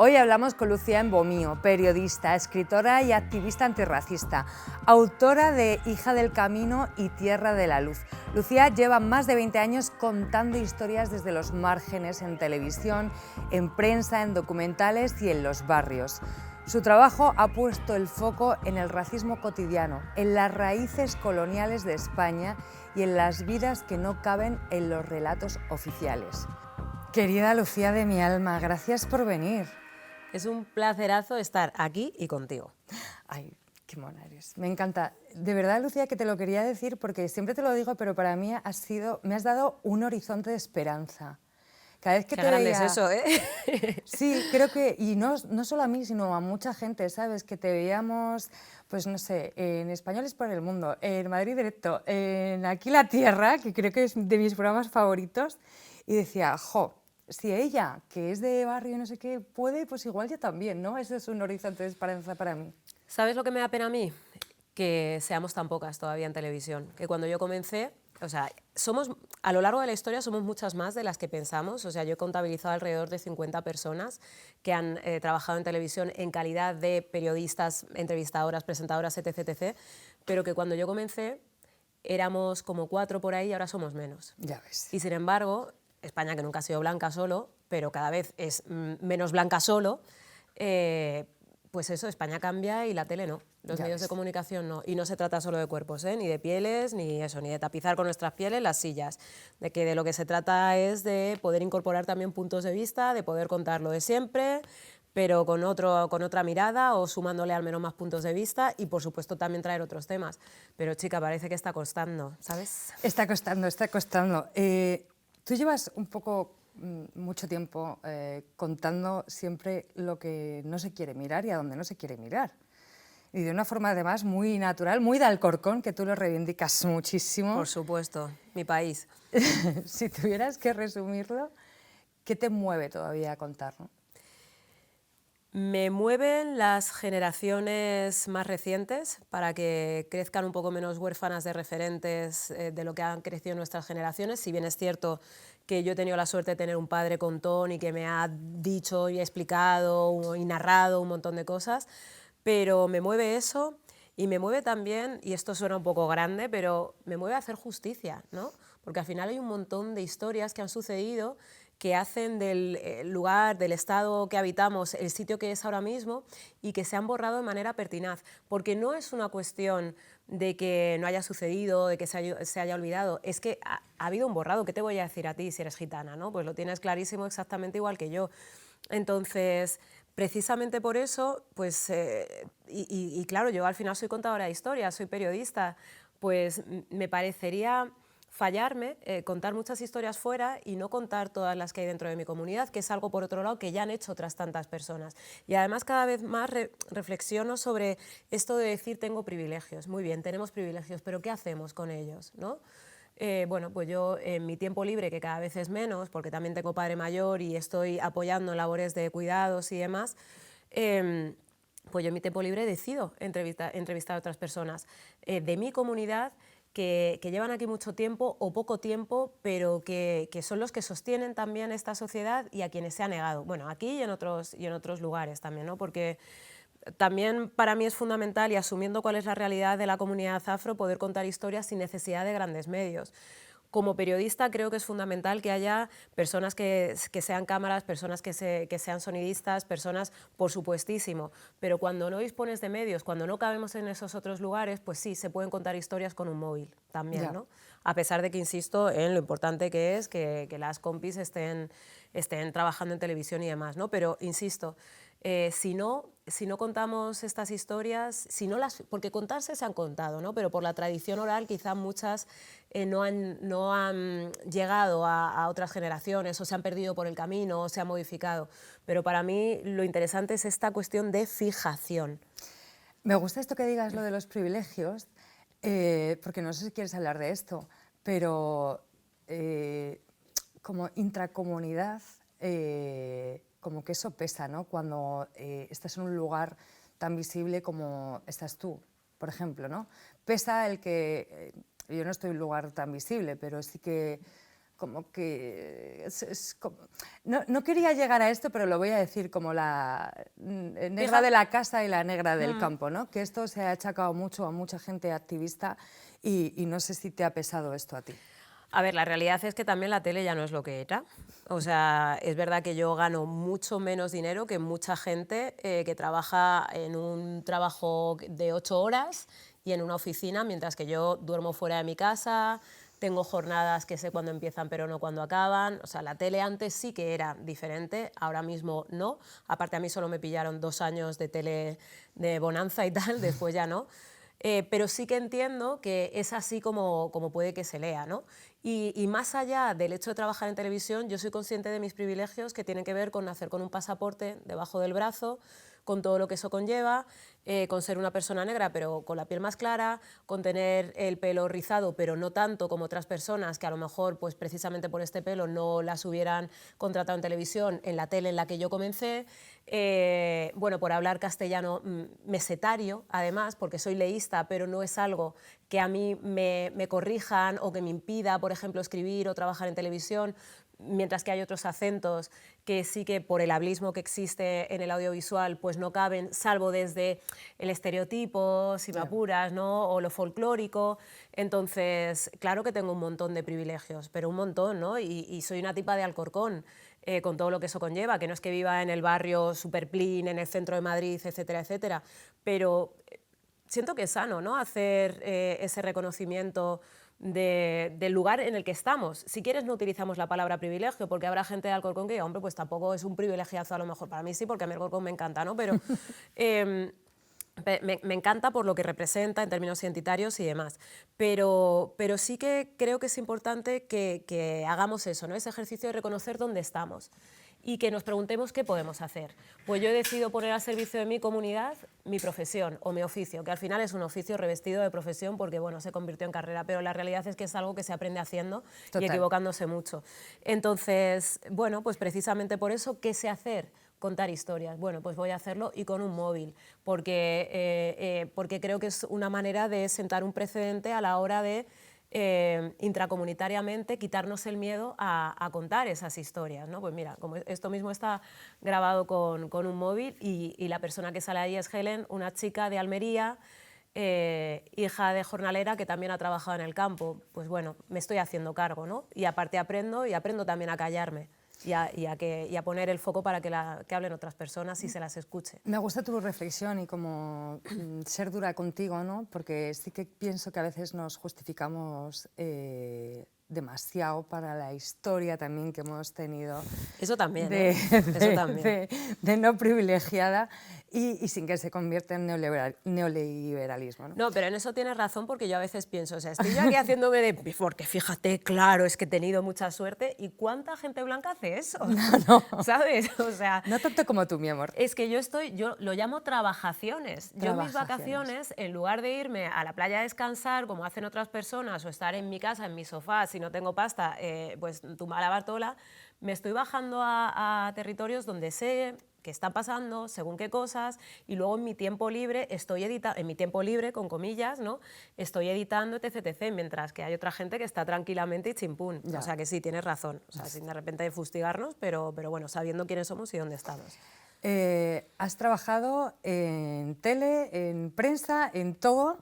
Hoy hablamos con Lucía Embomío, periodista, escritora y activista antirracista, autora de Hija del Camino y Tierra de la Luz. Lucía lleva más de 20 años contando historias desde los márgenes, en televisión, en prensa, en documentales y en los barrios. Su trabajo ha puesto el foco en el racismo cotidiano, en las raíces coloniales de España y en las vidas que no caben en los relatos oficiales. Querida Lucía de mi alma, gracias por venir. Es un placerazo estar aquí y contigo. Ay, qué mona eres. Me encanta. De verdad, Lucía, que te lo quería decir porque siempre te lo digo, pero para mí me has dado un horizonte de esperanza. Cada vez que Qué te grande veía... es eso, ¿eh? Sí, creo que, y no solo a mí, sino a mucha gente, ¿sabes? Que te veíamos, pues no sé, en Españoles por el Mundo, en Madrid Directo, en Aquí la Tierra, que creo que es de mis programas favoritos, y decía, jo, si ella, que es de barrio y no sé qué, puede, pues igual yo también, ¿no? Ese es un horizonte de esperanza para mí. ¿Sabes lo que me da pena a mí? Que seamos tan pocas todavía en televisión. Que cuando yo comencé, o sea, a lo largo de la historia somos muchas más de las que pensamos. O sea, yo he contabilizado alrededor de 50 personas que han trabajado en televisión en calidad de periodistas, entrevistadoras, presentadoras, etc., etc., pero que cuando yo comencé éramos como 4 por ahí y ahora somos menos. Ya ves. Y sin embargo, España, que nunca ha sido blanca solo, pero cada vez es menos blanca solo, pues eso, España cambia y la tele no, los medios de comunicación no. Y no se trata solo de cuerpos, ni de pieles, ni eso, ni de tapizar con nuestras pieles las sillas. De lo que se trata es de poder incorporar también puntos de vista, de poder contar lo de siempre, pero con otra mirada o sumándole al menos más puntos de vista y, por supuesto, también traer otros temas. Pero, chica, parece que está costando, ¿sabes? Está costando, está costando. Tú llevas mucho tiempo contando siempre lo que no se quiere mirar y a dónde no se quiere mirar. Y de una forma, además, muy natural, muy de Alcorcón, que tú lo reivindicas muchísimo. Por supuesto, mi país. Si tuvieras que resumirlo, ¿qué te mueve todavía a contar, no? Me mueven las generaciones más recientes para que crezcan un poco menos huérfanas de referentes de lo que han crecido nuestras generaciones, si bien es cierto que yo he tenido la suerte de tener un padre contón y que me ha dicho y explicado y narrado un montón de cosas, pero me mueve eso y me mueve también, y esto suena un poco grande, pero me mueve a hacer justicia, ¿no? Porque al final hay un montón de historias que han sucedido que hacen del lugar, del estado que habitamos, el sitio que es ahora mismo y que se han borrado de manera pertinaz. Porque no es una cuestión de que no haya sucedido, de que se haya olvidado, es que ha habido un borrado. ¿Qué te voy a decir a ti si eres gitana, ¿no? Pues lo tienes clarísimo exactamente igual que yo. Entonces, precisamente por eso, pues, y claro, yo al final soy contadora de historias, soy periodista, pues me parecería fallarme, contar muchas historias fuera y no contar todas las que hay dentro de mi comunidad, que es algo, por otro lado, que ya han hecho otras tantas personas. Y además cada vez más reflexiono sobre esto de decir tengo privilegios. Muy bien, tenemos privilegios, pero ¿qué hacemos con ellos, ¿no? Bueno, pues yo en mi tiempo libre, que cada vez es menos, porque también tengo padre mayor y estoy apoyando en labores de cuidados y demás, pues yo en mi tiempo libre decido entrevistar a otras personas de mi comunidad que llevan aquí mucho tiempo o poco tiempo, pero que son los que sostienen también esta sociedad y a quienes se ha negado. Bueno, aquí y en otros lugares también, ¿no? Porque también para mí es fundamental, y asumiendo cuál es la realidad de la comunidad afro, poder contar historias sin necesidad de grandes medios. Como periodista creo que es fundamental que haya personas que sean cámaras, personas que sean sonidistas, personas, por supuestísimo, pero cuando no dispones de medios, cuando no cabemos en esos otros lugares, pues sí, se pueden contar historias con un móvil también, ¿no? A pesar de que insisto en lo importante que es que las compis estén trabajando en televisión y demás, ¿no? Pero insisto, si no contamos estas historias, porque contarse se han contado, ¿no? Pero por la tradición oral quizá muchas no han llegado a otras generaciones o se han perdido por el camino o se han modificado. Pero para mí lo interesante es esta cuestión de fijación. Me gusta esto que digas, lo de los privilegios, porque no sé si quieres hablar de esto, pero como intracomunidad, como que eso pesa, ¿no? Cuando estás en un lugar tan visible como estás tú, por ejemplo, ¿no? Pesa el que... yo no estoy en un lugar tan visible, pero sí que como que no quería llegar a esto, pero lo voy a decir como la negra de la casa y la negra del campo, ¿no? Que esto se ha achacado mucho a mucha gente activista y no sé si te ha pesado esto a ti. A ver, la realidad es que también la tele ya no es lo que era. O sea, es verdad que yo gano mucho menos dinero que mucha gente que trabaja en un trabajo de 8 horas y en una oficina, mientras que yo duermo fuera de mi casa, tengo jornadas que sé cuándo empiezan pero no cuándo acaban. O sea, la tele antes sí que era diferente, ahora mismo no. Aparte a mí solo me pillaron 2 años de tele de bonanza y tal, después ya no. Pero sí que entiendo que es así como puede que se lea, ¿no? Y más allá del hecho de trabajar en televisión, yo soy consciente de mis privilegios que tienen que ver con nacer con un pasaporte debajo del brazo, con todo lo que eso conlleva, con ser una persona negra pero con la piel más clara, con tener el pelo rizado pero no tanto como otras personas que a lo mejor pues precisamente por este pelo no las hubieran contratado en televisión, en la tele en la que yo comencé, bueno, por hablar castellano mesetario además, porque soy leísta pero no es algo que a mí me corrijan o que me impida, por ejemplo, escribir o trabajar en televisión, mientras que hay otros acentos que sí que por el hablismo que existe en el audiovisual pues no caben, salvo desde el estereotipo, si me apuras, ¿no? O lo folclórico. Entonces, claro que tengo un montón de privilegios, pero un montón, ¿no? Y soy una tipa de Alcorcón, con todo lo que eso conlleva, que no es que viva en el barrio superplín, en el centro de Madrid, etcétera, etcétera, pero siento que es sano, ¿no? Hacer ese reconocimiento del lugar en el que estamos. Si quieres no utilizamos la palabra privilegio, porque habrá gente de Alcorcón que diga, hombre, pues tampoco es un privilegiazo a lo mejor. Para mí sí, porque a mí Alcorcón me encanta, ¿no? Pero me encanta por lo que representa en términos identitarios y demás. Pero sí que creo que es importante que hagamos eso, ¿no? Ese ejercicio de reconocer dónde estamos y que nos preguntemos qué podemos hacer. Pues yo he decidido poner al servicio de mi comunidad mi profesión o mi oficio, que al final es un oficio revestido de profesión porque bueno, se convirtió en carrera, pero la realidad es que es algo que se aprende haciendo y equivocándose mucho. Entonces, bueno, pues precisamente por eso, ¿qué sé hacer? Contar historias. Bueno, pues voy a hacerlo y con un móvil, porque creo que es una manera de sentar un precedente a la hora de intracomunitariamente quitarnos el miedo a contar esas historias, ¿no? Pues mira, como esto mismo está grabado con un móvil y la persona que sale ahí es Helen, una chica de Almería, hija de jornalera que también ha trabajado en el campo. Pues bueno, me estoy haciendo cargo, ¿no? Y aparte aprendo también a callarme. Y a poner el foco para que hablen otras personas y se las escuche. Me gusta tu reflexión y como ser dura contigo, ¿no? Porque sí que pienso que a veces nos justificamos demasiado para la historia también que hemos tenido. Eso también, eso también. De no privilegiada y sin que se convierta en neoliberalismo, ¿no? No, pero en eso tienes razón porque yo a veces pienso, o sea, estoy yo aquí haciéndome de... Porque fíjate, claro, es que he tenido mucha suerte. ¿Y cuánta gente blanca hace eso? No. ¿Sabes? O sea... No tanto como tú, mi amor. Es que yo lo llamo trabajaciones. Yo mis vacaciones, en lugar de irme a la playa a descansar, como hacen otras personas, o estar en mi casa, en mi sofá, si no tengo pasta, pues tumbar la bartola, me estoy bajando a territorios donde sé qué está pasando, según qué cosas, y luego en mi tiempo libre estoy editando, en mi tiempo libre, con comillas, ¿no? Estoy editando, etc, etc, mientras que hay otra gente que está tranquilamente y chimpún. O sea que sí, tienes razón, o sea, sin de repente fustigarnos, pero bueno, sabiendo quiénes somos y dónde estamos. Has trabajado en tele, en prensa, en todo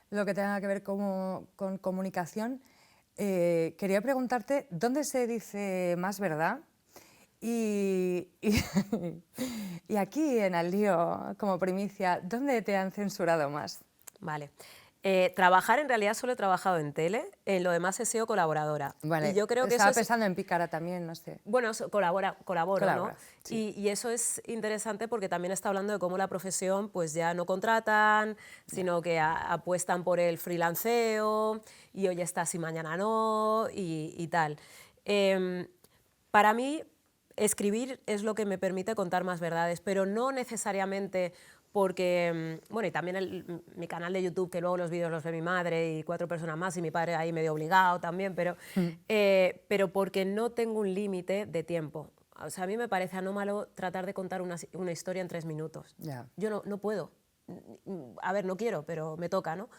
lo que tenga que ver con comunicación. Quería preguntarte, ¿dónde se dice más verdad? Y aquí en Al Lío, como primicia, ¿dónde te han censurado más? Vale. Trabajar, en realidad solo he trabajado en tele, en lo demás he sido colaboradora. Vale, y yo creo que estaba eso pensando en Pícara también, no sé. Bueno, colaboro, ¿no? Sí. Y eso es interesante porque también está hablando de cómo la profesión pues ya no contratan, sino que apuestan por el freelanceo y hoy estás y mañana no y tal. Para mí, escribir es lo que me permite contar más verdades, pero no necesariamente porque, bueno, y también mi canal de YouTube, que luego los vídeos los ve mi madre y 4 personas más, y mi padre ahí medio obligado también, pero porque no tengo un límite de tiempo. O sea, a mí me parece anómalo tratar de contar una historia en 3 minutos. Yo no puedo. A ver, no quiero, pero me toca, ¿no?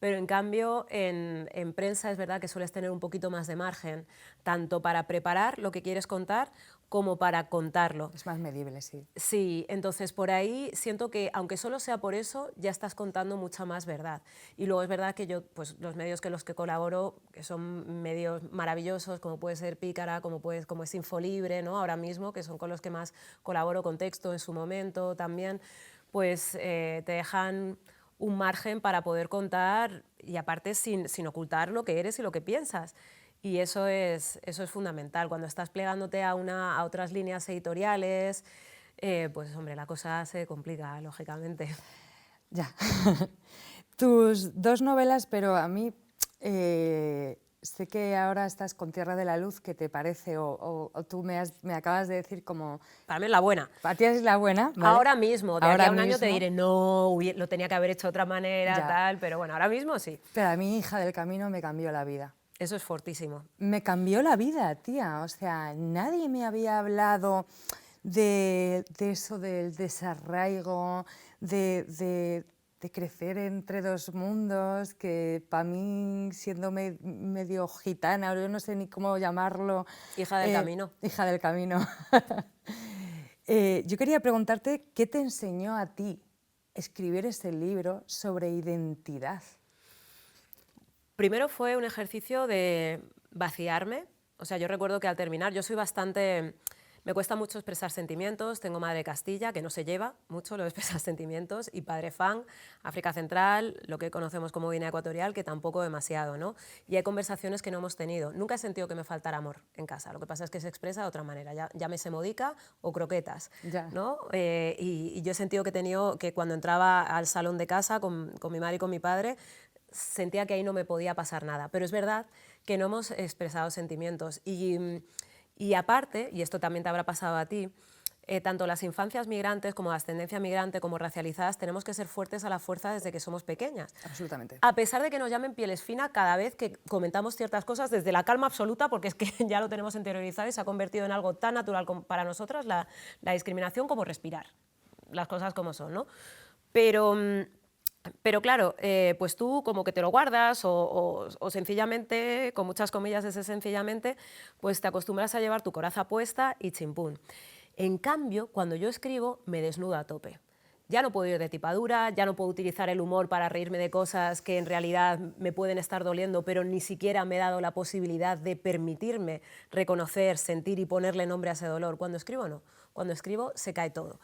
pero en cambio en prensa es verdad que sueles tener un poquito más de margen, tanto para preparar lo que quieres contar como para contarlo. Es más medible, sí. Sí, entonces por ahí siento que, aunque solo sea por eso, ya estás contando mucha más verdad. Y luego es verdad que yo, pues los medios que los que colaboro, que son medios maravillosos, como puede ser Pícara, como es Infolibre, ¿no? Ahora mismo, que son con los que más colaboro, Contexto en su momento también, pues te dejan un margen para poder contar y aparte sin ocultar lo que eres y lo que piensas. Y eso es fundamental. Cuando estás plegándote a otras líneas editoriales, pues hombre, la cosa se complica, lógicamente. Ya. Tus dos novelas, pero a mí sé que ahora estás con Tierra de la Luz, ¿qué te parece? O tú me acabas de decir como... Para mí es la buena. Para ti es la buena, ¿vale? Ahora mismo, de ahora aquí a un año mismo, te diré, no, lo tenía que haber hecho de otra manera, ya. tal, pero bueno, ahora mismo sí. Pero a mí, Hija del Camino, me cambió la vida. Eso es fortísimo. Me cambió la vida, tía. O sea, nadie me había hablado de eso del desarraigo, de crecer entre dos mundos, que para mí, siendo medio gitana, yo no sé ni cómo llamarlo... Hija del camino. Hija del camino. Yo quería preguntarte, ¿qué te enseñó a ti escribir ese libro sobre identidad? Primero fue un ejercicio de vaciarme. O sea, yo recuerdo que al terminar, yo soy bastante... Me cuesta mucho expresar sentimientos, tengo madre Castilla, que no se lleva mucho lo de expresar sentimientos, y padre Fang, África Central, lo que conocemos como Guinea Ecuatorial, que tampoco demasiado, ¿no? Y hay conversaciones que no hemos tenido. Nunca he sentido que me faltara amor en casa, lo que pasa es que se expresa de otra manera, llámese modica o croquetas, Ya. ¿no? Y yo he sentido que he tenido, que cuando entraba al salón de casa con mi madre y con mi padre, sentía que ahí no me podía pasar nada, pero es verdad que no hemos expresado sentimientos y aparte, y esto también te habrá pasado a ti, tanto las infancias migrantes como la ascendencia migrante como racializadas tenemos que ser fuertes a la fuerza desde que somos pequeñas. Absolutamente. A pesar de que nos llamen pieles finas cada vez que comentamos ciertas cosas desde la calma absoluta, porque es que ya lo tenemos interiorizado y se ha convertido en algo tan natural para nosotras la discriminación como respirar, las cosas como son, ¿no? Pero claro, pues tú como que te lo guardas o sencillamente, con muchas comillas ese sencillamente, pues te acostumbras a llevar tu coraza puesta y chimpún. En cambio, cuando yo escribo, me desnudo a tope. Ya no puedo ir de tipadura, ya no puedo utilizar el humor para reírme de cosas que en realidad me pueden estar doliendo, pero ni siquiera me he dado la posibilidad de permitirme reconocer, sentir y ponerle nombre a ese dolor. Cuando escribo, no. Cuando escribo, se cae todo.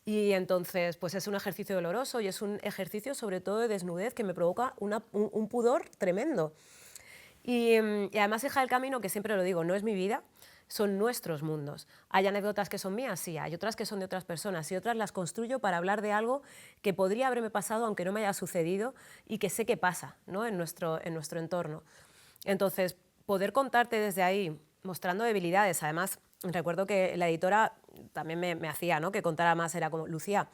Y entonces, pues es un ejercicio doloroso y es un ejercicio sobre todo de desnudez que me provoca un pudor tremendo. Y además, Hija del Camino, que siempre lo digo, no es mi vida, son nuestros mundos. Hay anécdotas que son mías, sí, hay otras que son de otras personas y otras las construyo para hablar de algo que podría haberme pasado aunque no me haya sucedido y que sé que pasa, ¿no? en nuestro entorno. Entonces, poder contarte desde ahí, mostrando debilidades, además, recuerdo que la editora también me hacía, ¿no?, que contara más, era como, Lucía,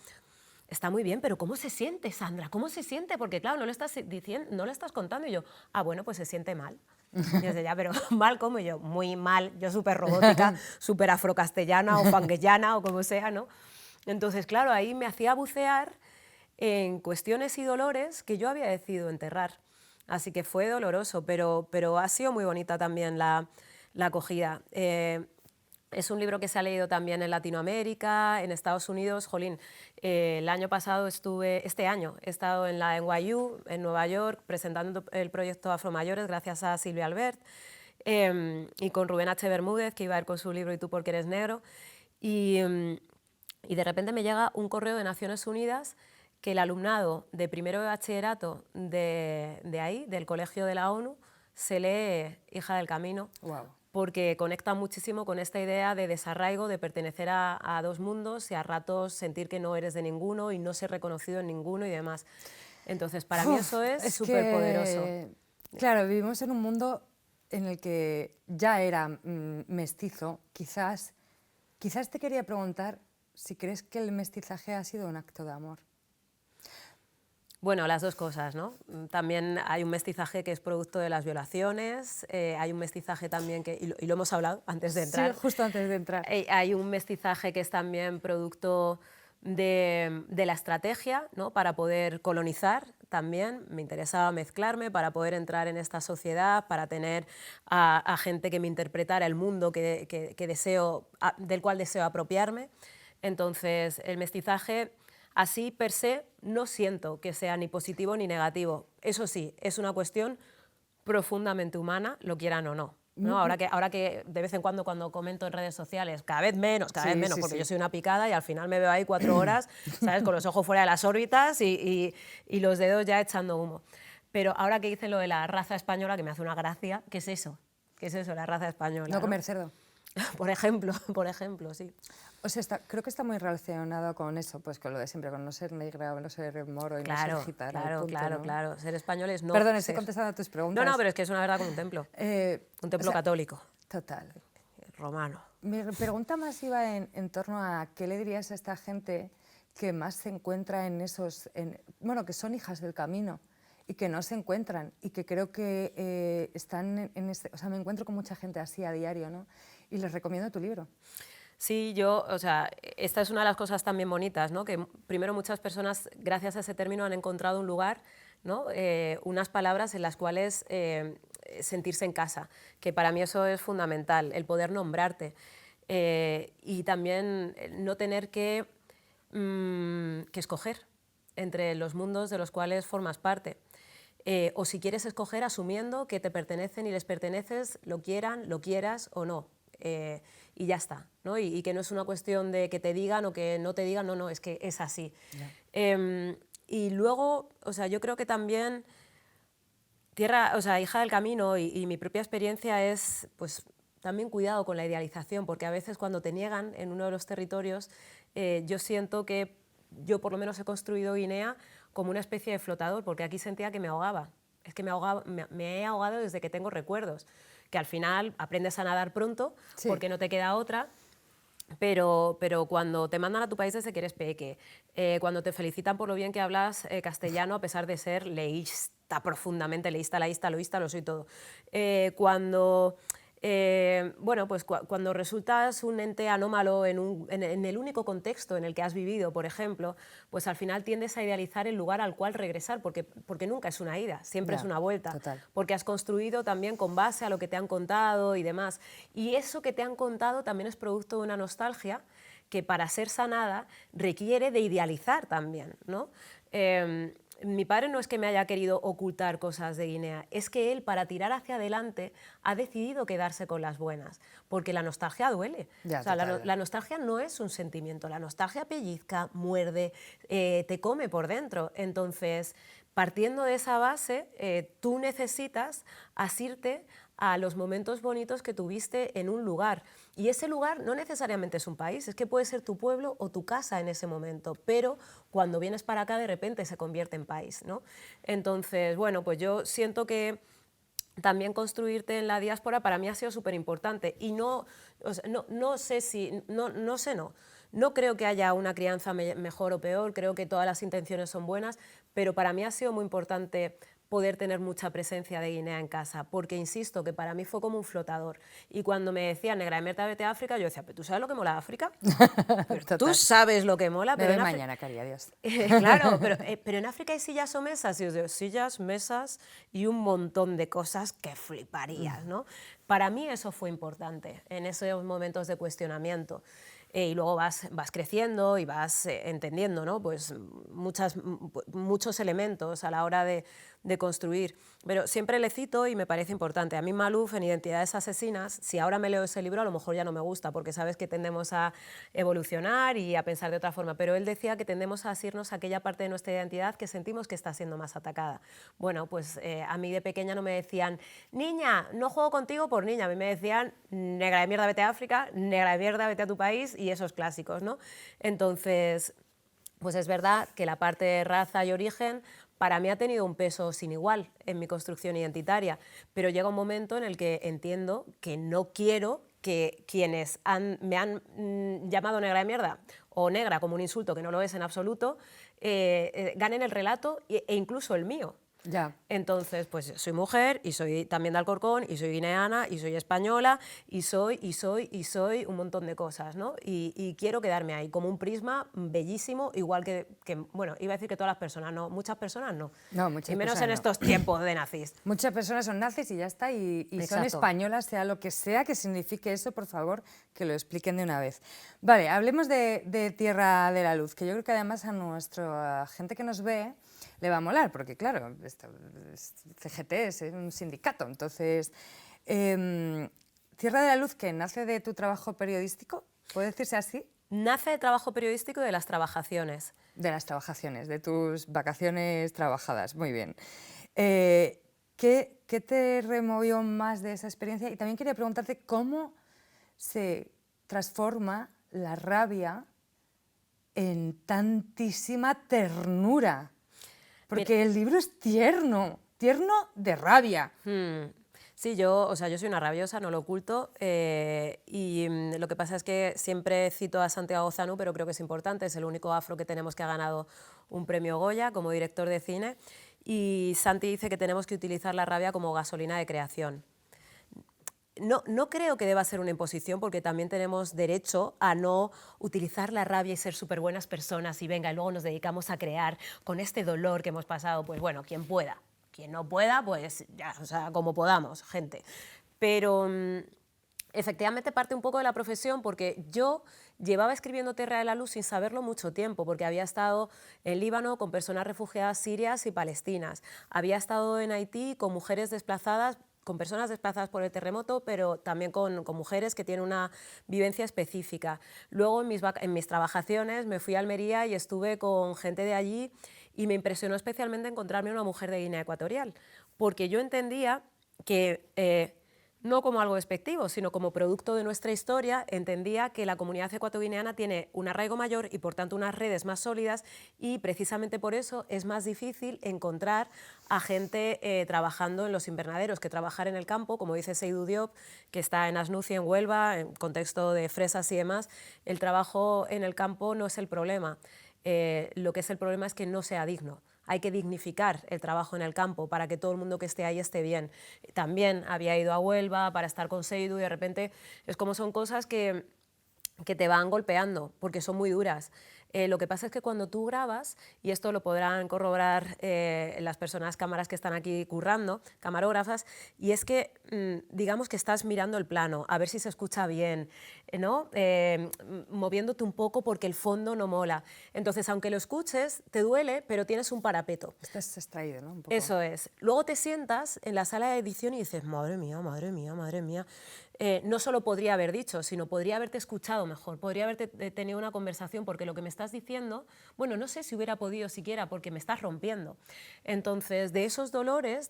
está muy bien, pero ¿cómo se siente, Sandra? ¿Cómo se siente? Porque claro, no le estás diciendo, no le estás contando, y yo, bueno, pues se siente mal. Y desde ya, pero ¿mal cómo? Y yo, muy mal, yo súper robótica, súper afrocastellana o fanguellana o como sea, ¿no? Entonces, claro, ahí me hacía bucear en cuestiones y dolores que yo había decidido enterrar. Así que fue doloroso, pero ha sido muy bonita también la acogida. Es un libro que se ha leído también en Latinoamérica, en Estados Unidos. Jolín, el año pasado este año he estado en la NYU, en Nueva York, presentando el proyecto Afromayores gracias a Silvia Albert y con Rubén H. Bermúdez, que iba a ir con su libro Y tú porque eres negro. Y de repente me llega un correo de Naciones Unidas que el alumnado de primero de bachillerato de ahí, del Colegio de la ONU, se lee Hija del Camino. Wow. Porque conecta muchísimo con esta idea de desarraigo, de pertenecer a dos mundos y a ratos sentir que no eres de ninguno y no ser reconocido en ninguno y demás. Entonces, para mí eso es súper poderoso. Claro, vivimos en un mundo en el que ya era mestizo. Quizás te quería preguntar si crees que el mestizaje ha sido un acto de amor. Bueno, las dos cosas, ¿no? También hay un mestizaje que es producto de las violaciones, hay un mestizaje también que, y lo hemos hablado antes de entrar. Sí, justo antes de entrar. Hay un mestizaje que es también producto de la estrategia, ¿no?, para poder colonizar, también, me interesaba mezclarme para poder entrar en esta sociedad, para tener a gente que me interpretara el mundo del cual deseo apropiarme. Entonces, el mestizaje, así per se, no siento que sea ni positivo ni negativo. Eso sí, es una cuestión profundamente humana, lo quieran o no. ¿No? Ahora que de vez en cuando comento en redes sociales, cada vez menos, porque yo soy una picada y al final me veo ahí 4 horas, ¿sabes? Con los ojos fuera de las órbitas y los dedos ya echando humo. Pero ahora que dicen lo de la raza española, que me hace una gracia, ¿qué es eso? ¿Qué es eso, la raza española? No comer cerdo. Por ejemplo, sí. O sea, creo que está muy relacionado con eso, pues con lo de siempre, con no ser negra, no ser moro y no ser gitana. Claro. Ser español es no Perdón, ser. estoy contestando a tus preguntas. No, pero es que es una verdad como un templo. Un templo católico. Total. Romano. Mi pregunta más iba en torno a qué le dirías a esta gente que más se encuentra en esos... bueno, que son hijas del camino y que no se encuentran y que creo que están en este... O sea, me encuentro con mucha gente así a diario, ¿no? Y les recomiendo tu libro. Sí, esta es una de las cosas también bonitas, ¿no? Que primero muchas personas, gracias a ese término, han encontrado un lugar, ¿no? Unas palabras en las cuales sentirse en casa, que para mí eso es fundamental, el poder nombrarte y también no tener que escoger entre los mundos de los cuales formas parte. O si quieres escoger asumiendo que te pertenecen y les perteneces, lo quieras o no. Y ya está, ¿no? Y que no es una cuestión de que te digan o que no te digan, no, es que es así. Yeah. Y luego, yo creo que también hija del camino y mi propia experiencia es, pues, también cuidado con la idealización, porque a veces cuando te niegan en uno de los territorios, yo siento que yo por lo menos he construido Guinea como una especie de flotador, porque aquí sentía que me ahogaba. Es que me he ahogado desde que tengo recuerdos, que al final aprendes a nadar pronto, sí, porque no te queda otra, pero cuando te mandan a tu país desde que eres peque, cuando te felicitan por lo bien que hablas castellano a pesar de ser leísta, profundamente leísta, loísta, lo soy todo, cuando resultas un ente anómalo en el único contexto en el que has vivido, por ejemplo, pues al final tiendes a idealizar el lugar al cual regresar, porque nunca es una ida, siempre es una vuelta, total, porque has construido también con base a lo que te han contado y demás. Y eso que te han contado también es producto de una nostalgia que para ser sanada requiere de idealizar también, ¿no? Mi padre no es que me haya querido ocultar cosas de Guinea, es que él, para tirar hacia adelante, ha decidido quedarse con las buenas, porque la nostalgia duele. Ya, la nostalgia no es un sentimiento, la nostalgia pellizca, muerde, te come por dentro. Entonces, partiendo de esa base, tú necesitas asirte a los momentos bonitos que tuviste en un lugar. Y ese lugar no necesariamente es un país, es que puede ser tu pueblo o tu casa en ese momento, pero cuando vienes para acá de repente se convierte en país, ¿no? Entonces, bueno, pues yo siento que también construirte en la diáspora para mí ha sido súper importante y no creo que haya una crianza mejor o peor, creo que todas las intenciones son buenas, pero para mí ha sido muy importante poder tener mucha presencia de Guinea en casa, porque insisto que para mí fue como un flotador. Y cuando me decían, negra de mierda, vete a África, yo decía, ¿pero tú sabes lo que mola África? ¿Tú sabes lo que mola? Me voy mañana, cariño, adiós. Claro, pero en África hay sillas o mesas, y os digo, sillas, mesas y un montón de cosas que fliparías, ¿no? Para mí eso fue importante en esos momentos de cuestionamiento. Y luego vas creciendo y vas entendiendo, ¿no? Pues muchos elementos a la hora de construir. Pero siempre le cito y me parece importante. A mí Malouf, en Identidades asesinas, si ahora me leo ese libro a lo mejor ya no me gusta, porque sabes que tendemos a evolucionar y a pensar de otra forma, pero él decía que tendemos a asirnos a aquella parte de nuestra identidad que sentimos que está siendo más atacada. Bueno, pues a mí de pequeña no me decían, niña, no juego contigo por niña, a mí me decían, negra de mierda, vete a África, negra de mierda, vete a tu país, y esos clásicos, ¿no? Entonces, pues es verdad que la parte de raza y origen para mí ha tenido un peso sin igual en mi construcción identitaria, pero llega un momento en el que entiendo que no quiero que quienes me han llamado negra de mierda o negra como un insulto, que no lo es en absoluto, ganen el relato e incluso el mío. Ya. Entonces, pues soy mujer y soy también de Alcorcón y soy guineana y soy española y soy un montón de cosas, ¿no? Y quiero quedarme ahí como un prisma bellísimo, igual bueno, iba a decir que todas las personas, no, muchas personas no. No, muchas Y menos personas en no. estos tiempos de nazis. Muchas personas son nazis y ya está, y son Exacto. españolas, sea lo que sea que signifique eso, por favor, que lo expliquen de una vez. Vale, hablemos de Tierra de la Luz, que yo creo que además a nuestra gente que nos ve le va a molar, porque claro, CGT es un sindicato, entonces, Tierra de la Luz, que nace de tu trabajo periodístico, ¿puede decirse así? Nace de trabajo periodístico y de las trabajaciones. De las trabajaciones, de tus vacaciones trabajadas, muy bien. ¿Qué te removió más de esa experiencia? Y también quería preguntarte cómo se transforma la rabia en tantísima ternura. Porque el libro es tierno, tierno de rabia. Sí, yo soy una rabiosa, no lo oculto, y lo que pasa es que siempre cito a Santiago Zanú, pero creo que es importante, es el único afro que tenemos que ha ganado un premio Goya como director de cine, y Santi dice que tenemos que utilizar la rabia como gasolina de creación. No creo que deba ser una imposición, porque también tenemos derecho a no utilizar la rabia y ser súper buenas personas y venga, y luego nos dedicamos a crear con este dolor que hemos pasado, pues bueno, quien pueda. Quien no pueda, pues ya, o sea, como podamos, gente. Pero efectivamente parte un poco de la profesión, porque yo llevaba escribiendo Tierra de la Luz sin saberlo mucho tiempo, porque había estado en Líbano con personas refugiadas sirias y palestinas, había estado en Haití con mujeres desplazadas, con personas desplazadas por el terremoto, pero también con mujeres que tienen una vivencia específica. Luego en mis trabajaciones me fui a Almería y estuve con gente de allí, y me impresionó especialmente encontrarme una mujer de Guinea Ecuatorial, porque yo entendía que, no como algo despectivo, sino como producto de nuestra historia, entendía que la comunidad ecuatoguineana tiene un arraigo mayor y por tanto unas redes más sólidas, y precisamente por eso es más difícil encontrar a gente trabajando en los invernaderos que trabajar en el campo, como dice Seydou Diop, que está en Asnuci, en Huelva, en contexto de fresas y demás. El trabajo en el campo no es el problema. Lo que es el problema es que no sea digno. Hay que dignificar el trabajo en el campo para que todo el mundo que esté ahí esté bien. También había ido a Huelva para estar con Seydou y de repente es como son cosas que te van golpeando porque son muy duras. Lo que pasa es que cuando tú grabas, y esto lo podrán corroborar las personas cámaras que están aquí currando, camarógrafas, y es que digamos que estás mirando el plano, a ver si se escucha bien, ¿no? Moviéndote un poco porque el fondo no mola. Entonces, aunque lo escuches, te duele, pero tienes un parapeto. Estás extraído, ¿no? Un poco. Eso es. Luego te sientas en la sala de edición y dices, madre mía, madre mía, madre mía. No solo podría haber dicho, sino podría haberte escuchado mejor, podría haberte tenido una conversación, porque lo que me estás diciendo, bueno, no sé si hubiera podido siquiera, porque me estás rompiendo. Entonces, de esos dolores,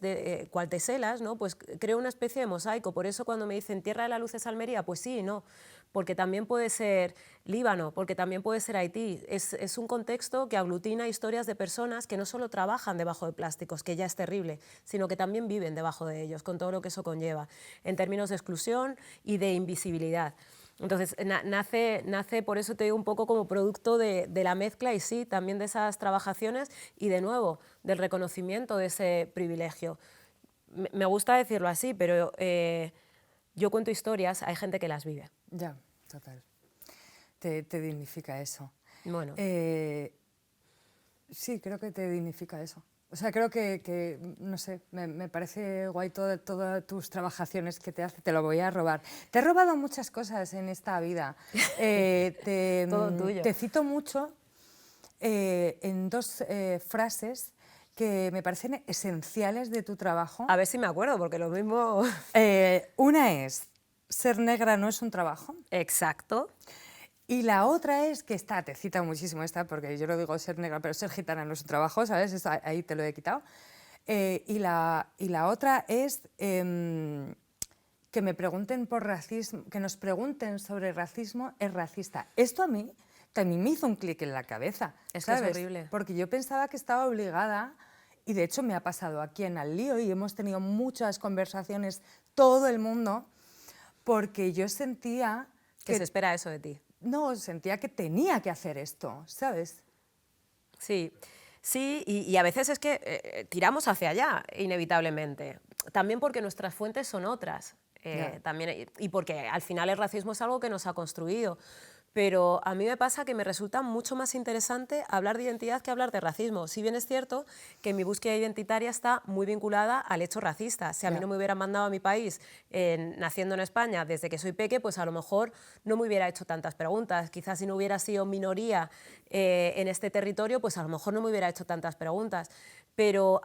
cual teselas, ¿no? Pues creo una especie de mosaico. Por eso cuando me dicen Tierra de la Luz es Almería, pues sí y no, porque también puede ser Líbano, porque también puede ser Haití. Es un contexto que aglutina historias de personas que no solo trabajan debajo de plásticos, que ya es terrible, sino que también viven debajo de ellos, con todo lo que eso conlleva, en términos de exclusión y de invisibilidad. Entonces, nace, por eso te digo, un poco como producto de la mezcla, y sí, también de esas trabajaciones y, de nuevo, del reconocimiento de ese privilegio. Me gusta decirlo así, pero yo cuento historias, hay gente que las vive. Ya, total. Te dignifica eso. Bueno. Sí, creo que te dignifica eso. O sea, creo que no sé, me parece guay todas tus trabajaciones que te hace, te lo voy a robar. Te he robado muchas cosas en esta vida. Todo tuyo. Te cito mucho en dos frases que me parecen esenciales de tu trabajo. A ver si me acuerdo, porque lo mismo... Una es, ser negra no es un trabajo. Exacto. Y la otra es, que te cita muchísimo esta, porque yo lo digo ser negra, pero ser gitana no es un trabajo, ¿sabes? Esto, ahí te lo he quitado. Y la otra es que me pregunten por racismo, que nos pregunten sobre racismo es racista. Esto a mí también me hizo un clic en la cabeza, Es ¿sabes? que es horrible. Porque yo pensaba que estaba obligada, y de hecho me ha pasado aquí en Al Lío, y hemos tenido muchas conversaciones, todo el mundo, porque yo sentía que se espera eso de ti. No, sentía que tenía que hacer esto, ¿sabes? Sí. Sí, y a veces es que tiramos hacia allá, inevitablemente. También porque nuestras fuentes son otras. También, y porque al final el racismo es algo que nos ha construido. Pero a mí me pasa que me resulta mucho más interesante hablar de identidad que hablar de racismo. Si bien es cierto que mi búsqueda identitaria está muy vinculada al hecho racista. Si a mí no me hubieran mandado a mi país naciendo en España desde que soy peque, pues a lo mejor no me hubiera hecho tantas preguntas. Quizás si no hubiera sido minoría en este territorio, pues a lo mejor no me hubiera hecho tantas preguntas. Pero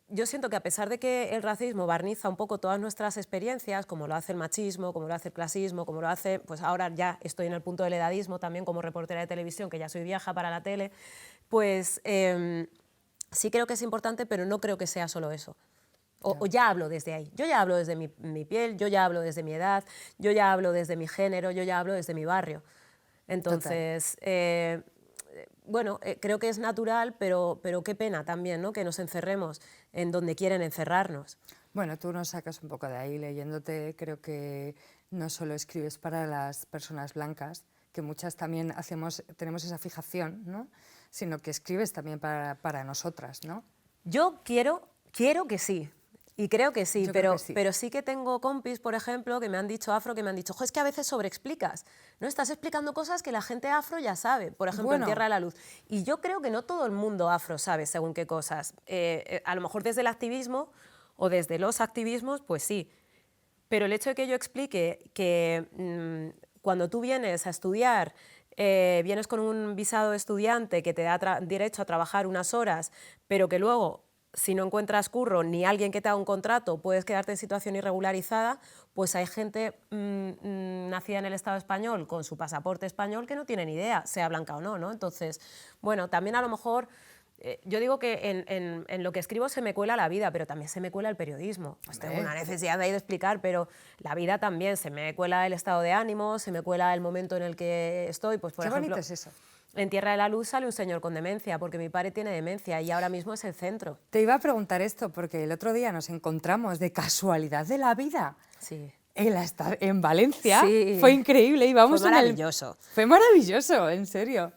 yo siento que a pesar de que el racismo barniza un poco todas nuestras experiencias, como lo hace el machismo, como lo hace el clasismo, como lo hace, pues ahora ya estoy en el punto del edadismo también como reportera de televisión, que ya soy vieja para la tele, pues sí creo que es importante, pero no creo que sea solo eso. O ya hablo desde ahí. Yo ya hablo desde mi piel, yo ya hablo desde mi edad, yo ya hablo desde mi género, yo ya hablo desde mi barrio. Entonces, bueno, creo que es natural, pero qué pena también, ¿no? Que nos encerremos en donde quieren encerrarnos. Bueno, tú nos sacas un poco de ahí leyéndote. Creo que no solo escribes para las personas blancas, que muchas también tenemos esa fijación, ¿no? Sino que escribes también para nosotras, ¿no? Yo quiero que sí. Y creo que sí, Creo que sí. pero sí que tengo compis, por ejemplo, que me han dicho afro, que me han dicho, es que a veces sobreexplicas, ¿no? Estás explicando cosas que la gente afro ya sabe, por ejemplo, en Tierra de la Luz. Y yo creo que no todo el mundo afro sabe según qué cosas. A lo mejor desde el activismo o desde los activismos, pues sí. Pero el hecho de que yo explique que cuando tú vienes a estudiar, vienes con un visado de estudiante que te da derecho a trabajar unas horas, pero que luego, si no encuentras curro ni alguien que te haga un contrato, puedes quedarte en situación irregularizada, pues hay gente nacida en el Estado español con su pasaporte español que no tiene ni idea, sea blanca o no, ¿no? Entonces, bueno, también a lo mejor yo digo que en lo que escribo se me cuela la vida, pero también se me cuela el periodismo. Pues tengo una necesidad de ahí de explicar, pero la vida también, se me cuela el estado de ánimo, se me cuela el momento en el que estoy. Pues, por ejemplo, bonito es eso. En Tierra de la Luz sale un señor con demencia, porque mi padre tiene demencia y ahora mismo es el centro. Te iba a preguntar esto, porque el otro día nos encontramos de casualidad de la vida. Sí. En Valencia. Sí. Fue increíble. Íbamos Fue maravilloso. Fue maravilloso, en serio.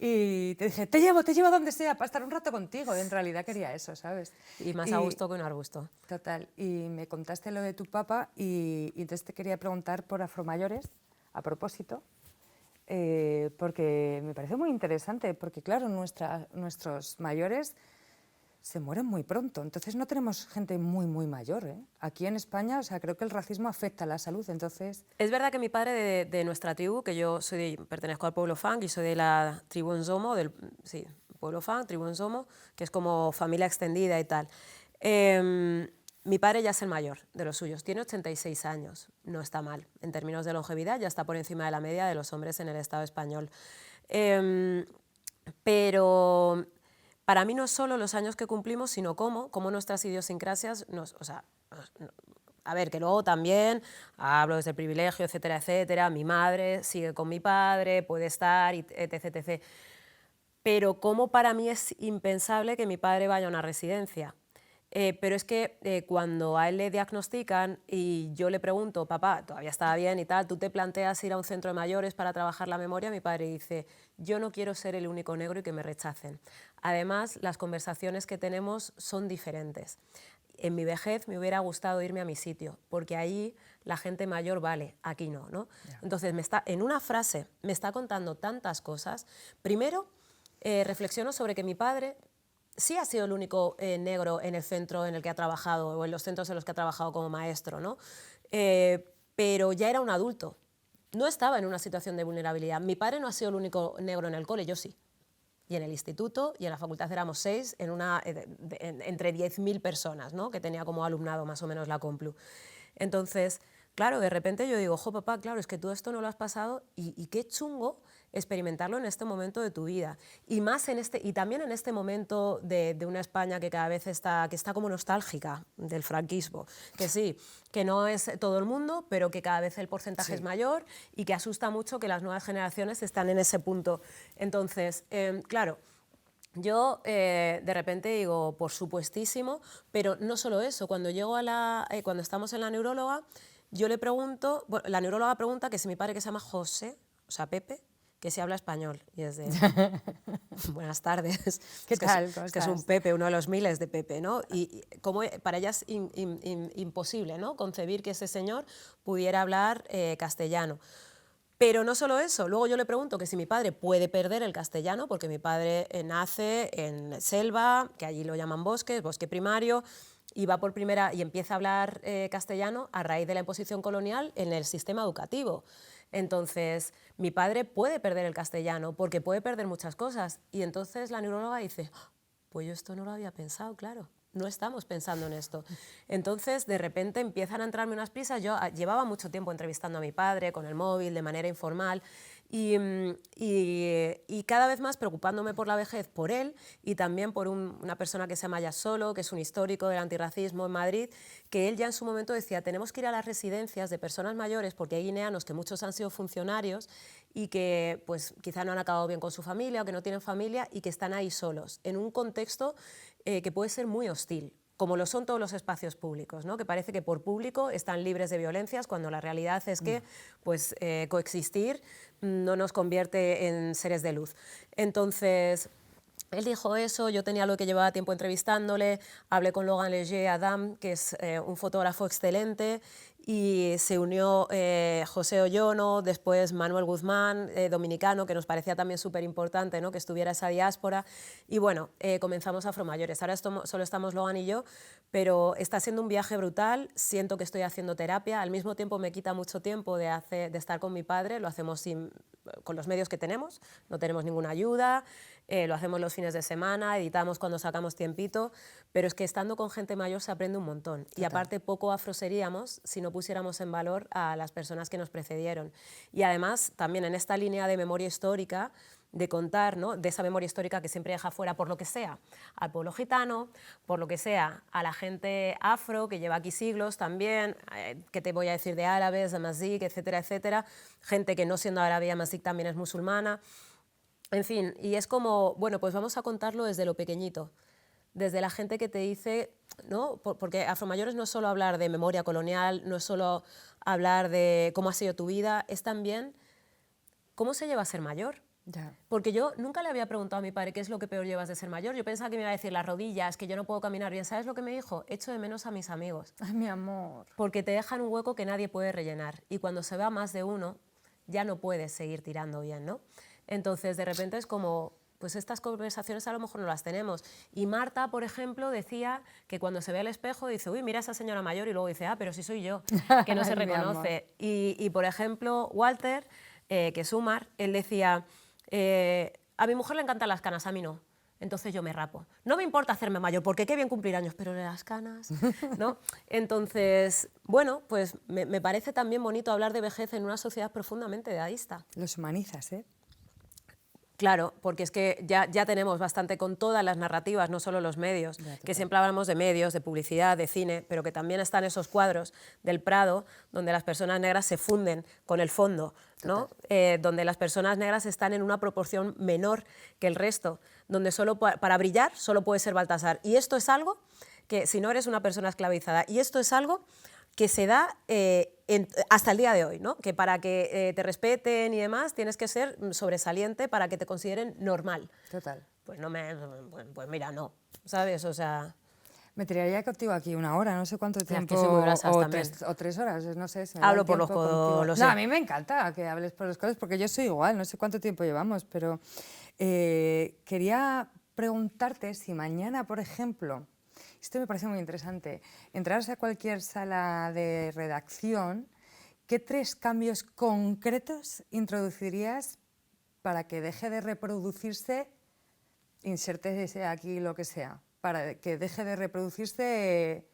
Y te dije, te llevo donde sea para estar un rato contigo. Y en realidad quería eso, ¿sabes? Y más a gusto que un arbusto. Total. Y me contaste lo de tu papá y entonces te quería preguntar por Afromayores, a propósito, porque me parece muy interesante, porque claro, nuestros mayores se mueren muy pronto, entonces no tenemos gente muy, muy mayor, ¿eh? Aquí en España, o sea, creo que el racismo afecta a la salud, entonces... Es verdad que mi padre de nuestra tribu, que yo pertenezco al pueblo Fang y soy de la tribu Nzomo, sí, pueblo Fang, tribu Nzomo, que es como familia extendida y tal. Mi padre ya es el mayor de los suyos, tiene 86 años, no está mal. En términos de longevidad ya está por encima de la media de los hombres en el Estado español. Pero para mí no es solo los años que cumplimos, sino cómo nuestras idiosincrasias a ver, que luego también hablo desde el privilegio, etcétera, etcétera, mi madre sigue con mi padre, puede estar, etc, etc. Pero cómo para mí es impensable que mi padre vaya a una residencia. Pero es que cuando a él le diagnostican y yo le pregunto, papá, todavía estaba bien y tal, ¿tú te planteas ir a un centro de mayores para trabajar la memoria? Mi padre dice, yo no quiero ser el único negro y que me rechacen. Además, las conversaciones que tenemos son diferentes. En mi vejez me hubiera gustado irme a mi sitio, porque ahí la gente mayor vale, aquí no, ¿no? Yeah. Entonces, en una frase me está contando tantas cosas. Primero, reflexiono sobre que mi padre sí ha sido el único negro en el centro en el que ha trabajado, o en los centros en los que ha trabajado como maestro, ¿no? Pero ya era un adulto, no estaba en una situación de vulnerabilidad. Mi padre no ha sido el único negro en el cole, yo sí. Y en el instituto y en la facultad éramos 6, entre 10.000 personas, ¿no? Que tenía como alumnado más o menos la Complu. Entonces, claro, de repente yo digo, jo, papá, claro, es que tú esto no lo has pasado y qué chungo experimentarlo en este momento de tu vida. Y también en este momento de una España que cada vez está como nostálgica del franquismo. Que sí, que no es todo el mundo, pero que cada vez el porcentaje es mayor y que asusta mucho que las nuevas generaciones están en ese punto. Entonces, claro, yo de repente digo, por supuestísimo, pero no solo eso, cuando estamos en la neuróloga, yo le pregunto, bueno, la neuróloga pregunta que si mi padre, que se llama José, o sea, Pepe, que se habla español. Y es de, buenas tardes. ¿Qué Es que tal? es, ¿Cómo es que es un estás? Pepe, uno de los miles de Pepe, ¿no? Y como para ella es imposible, ¿no?, concebir que ese señor pudiera hablar castellano. Pero no solo eso, luego yo le pregunto que si mi padre puede perder el castellano, porque mi padre nace en selva, que allí lo llaman bosques, bosque primario, y va por primera y empieza a hablar castellano a raíz de la imposición colonial en el sistema educativo. Entonces, mi padre puede perder el castellano porque puede perder muchas cosas. Y entonces la neuróloga dice, "Ah, pues yo esto no lo había pensado, claro. No estamos pensando en esto". Entonces, de repente empiezan a entrarme unas prisas. Yo llevaba mucho tiempo entrevistando a mi padre con el móvil, de manera informal, y cada vez más preocupándome por la vejez, por él, y también por una persona que se llama Ya Solo, que es un histórico del antirracismo en Madrid, que él ya en su momento decía, tenemos que ir a las residencias de personas mayores, porque hay guineanos que muchos han sido funcionarios y que pues, quizá no han acabado bien con su familia o que no tienen familia y que están ahí solos, en un contexto que puede ser muy hostil, como lo son todos los espacios públicos, ¿no?, que parece que por público están libres de violencias, cuando la realidad es que pues, coexistir no nos convierte en seres de luz. Entonces, él dijo eso, yo tenía lo que llevaba tiempo entrevistándole, hablé con Logan Leger Adam, que es un fotógrafo excelente, y se unió José Ollono, después Manuel Guzmán, dominicano, que nos parecía también súper importante, ¿no?, que estuviera esa diáspora, y bueno, comenzamos Afromayores. Ahora solo estamos Logan y yo, pero está siendo un viaje brutal, siento que estoy haciendo terapia, al mismo tiempo me quita mucho tiempo de estar con mi padre, lo hacemos con los medios que tenemos, no tenemos ninguna ayuda, lo hacemos los fines de semana, editamos cuando sacamos tiempito, pero es que estando con gente mayor se aprende un montón. Total. Y aparte poco afro seríamos si no pusiéramos en valor a las personas que nos precedieron. Y además también en esta línea de memoria histórica, de contar, ¿no?, de esa memoria histórica que siempre deja fuera, por lo que sea, al pueblo gitano, por lo que sea, a la gente afro, que lleva aquí siglos también, que te voy a decir de árabes, de amazigh, etcétera, etcétera, gente que no siendo árabe y amazigh también es musulmana. En fin, y es como, bueno, pues vamos a contarlo desde lo pequeñito, desde la gente que te dice, ¿no?, porque Afromayores no es solo hablar de memoria colonial, no es solo hablar de cómo ha sido tu vida, es también cómo se lleva a ser mayor. Ya. Porque yo nunca le había preguntado a mi padre qué es lo que peor llevas de ser mayor. Yo pensaba que me iba a decir las rodillas, que yo no puedo caminar bien. ¿Sabes lo que me dijo? Echo de menos a mis amigos. Ay, mi amor. Porque te dejan un hueco que nadie puede rellenar. Y cuando se va más de uno, ya no puedes seguir tirando bien, ¿no? Entonces, de repente es como, pues estas conversaciones a lo mejor no las tenemos. Y Marta, por ejemplo, decía que cuando se ve al espejo dice, uy, mira a esa señora mayor, y luego dice, ah, pero si soy yo, que no se reconoce. Y, por ejemplo, Walter, que es Umar, él decía, a mi mujer le encantan las canas, a mí no. Entonces yo me rapo. No me importa hacerme mayor, porque qué bien cumplir años, pero las canas, ¿no? Entonces, bueno, pues me parece también bonito hablar de vejez en una sociedad profundamente dadaísta. Los humanizas, ¿eh? Claro, porque es que ya tenemos bastante con todas las narrativas, no solo los medios, que siempre hablamos de medios, de publicidad, de cine, pero que también están esos cuadros del Prado donde las personas negras se funden con el fondo, ¿no? Donde las personas negras están en una proporción menor que el resto, donde solo para brillar solo puede ser Baltasar. Y esto es algo que, si no eres una persona esclavizada, y esto es algo que se da hasta el día de hoy, ¿no? Que para que te respeten y demás tienes que ser sobresaliente para que te consideren normal. Total. Pues pues mira, no, ¿sabes? O sea... Me tiraría contigo aquí una hora, no sé cuánto tiempo, es que soy muy brasas también. o 3 horas, no sé. Se me da Hablo el por los tiempo codos, contigo. lo sé. No, a mí me encanta que hables por los codos, porque yo soy igual, no sé cuánto tiempo llevamos, pero quería preguntarte si mañana, por ejemplo, esto me parece muy interesante, entraras a cualquier sala de redacción, ¿qué 3 cambios concretos introducirías para que deje de reproducirse, insértese aquí lo que sea, para que deje de reproducirse,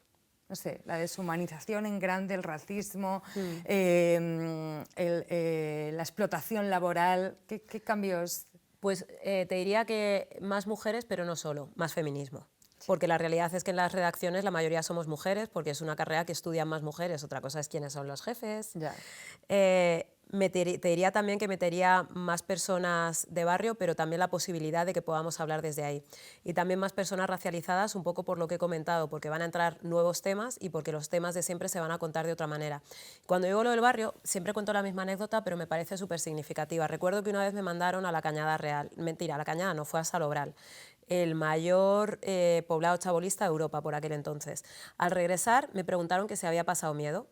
no sé, la deshumanización en grande, el racismo, la explotación laboral? ¿Qué cambios? Pues te diría que más mujeres, pero no solo, más feminismo. Porque la realidad es que en las redacciones la mayoría somos mujeres, porque es una carrera que estudian más mujeres, otra cosa es quiénes son los jefes. Ya. te diría también que metería más personas de barrio, pero también la posibilidad de que podamos hablar desde ahí. Y también más personas racializadas, un poco por lo que he comentado, porque van a entrar nuevos temas y porque los temas de siempre se van a contar de otra manera. Cuando digo lo del barrio, siempre cuento la misma anécdota, pero me parece súper significativa. Recuerdo que una vez me mandaron a la Cañada Real. Mentira, a la Cañada no, fue a Salobral, el mayor poblado chabolista de Europa por aquel entonces. Al regresar me preguntaron que si había pasado miedo.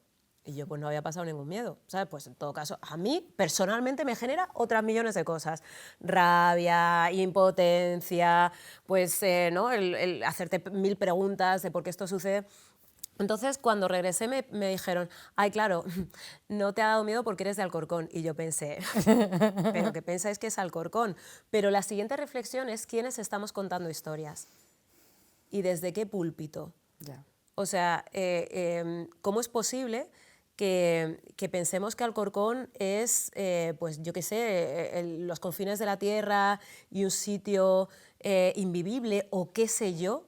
Y yo pues no había pasado ningún miedo, ¿sabes? Pues en todo caso, a mí personalmente me genera otras millones de cosas. Rabia, impotencia, pues ¿no? el hacerte 1000 preguntas de por qué esto sucede. Entonces, cuando regresé me dijeron, ay, claro, no te ha dado miedo porque eres de Alcorcón. Y yo pensé, ¿pero qué pensáis que es Alcorcón? Pero la siguiente reflexión es quiénes estamos contando historias y desde qué púlpito. Ya. O sea, ¿cómo es posible que pensemos que Alcorcón es, pues yo qué sé, los confines de la tierra y un sitio invivible o qué sé yo?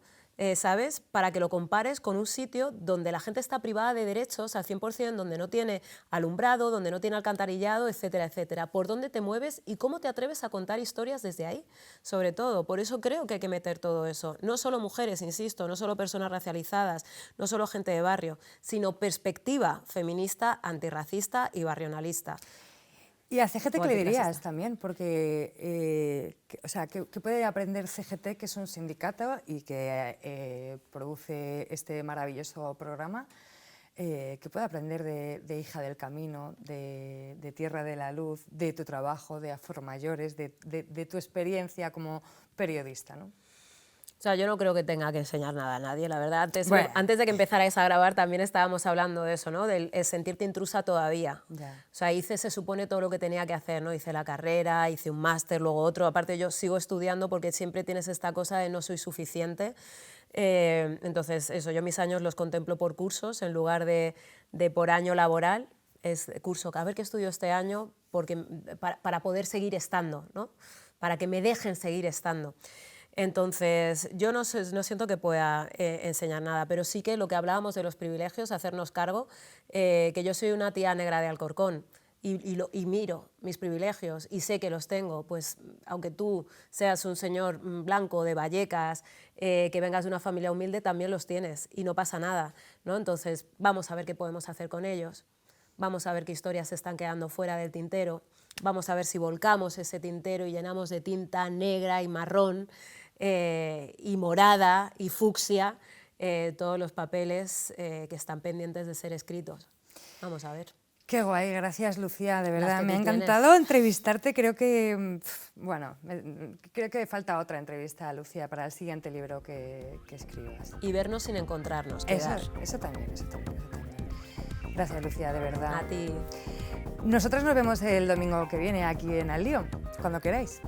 ¿Sabes? Para que lo compares con un sitio donde la gente está privada de derechos al 100%, donde no tiene alumbrado, donde no tiene alcantarillado, etcétera, etcétera. ¿Por dónde te mueves y cómo te atreves a contar historias desde ahí? Sobre todo, por eso creo que hay que meter todo eso. No solo mujeres, insisto, no solo personas racializadas, no solo gente de barrio, sino perspectiva feminista, antirracista y barrionalista. ¿Y a CGT qué le dirías también? Porque, o sea, ¿qué puede aprender CGT, que es un sindicato y que produce este maravilloso programa? ¿Qué puede aprender de Hija del Camino, de Tierra de la Luz, de tu trabajo, de Afromayores, de tu experiencia como periodista, ¿no? O sea, yo no creo que tenga que enseñar nada a nadie, la verdad. Antes de que empezarais a grabar también estábamos hablando de eso, ¿no? Del sentirte intrusa todavía. Ya. O sea, hice, se supone, todo lo que tenía que hacer, ¿no? Hice la carrera, hice un máster, luego otro. Aparte yo sigo estudiando porque siempre tienes esta cosa de no soy suficiente. Entonces, eso, yo mis años los contemplo por cursos en lugar de por año laboral. Es curso, a ver qué estudio este año para poder seguir estando, ¿no? Para que me dejen seguir estando. Entonces, yo no siento que pueda enseñar nada, pero sí que lo que hablábamos de los privilegios, hacernos cargo, que yo soy una tía negra de Alcorcón y miro mis privilegios y sé que los tengo, pues aunque tú seas un señor blanco de Vallecas, que vengas de una familia humilde, también los tienes y no pasa nada, ¿no? Entonces, vamos a ver qué podemos hacer con ellos, vamos a ver qué historias se están quedando fuera del tintero, vamos a ver si volcamos ese tintero y llenamos de tinta negra y marrón, y morada y fucsia todos los papeles que están pendientes de ser escritos. Vamos a ver. Qué guay, gracias Lucía, de verdad, me ha encantado entrevistarte. Creo que, bueno, creo que falta otra entrevista a Lucía para el siguiente libro que escribas. Y vernos sin encontrarnos, eso también. Gracias Lucía, de verdad. A ti. Nosotros nos vemos el domingo que viene aquí en Al Lío, cuando queráis.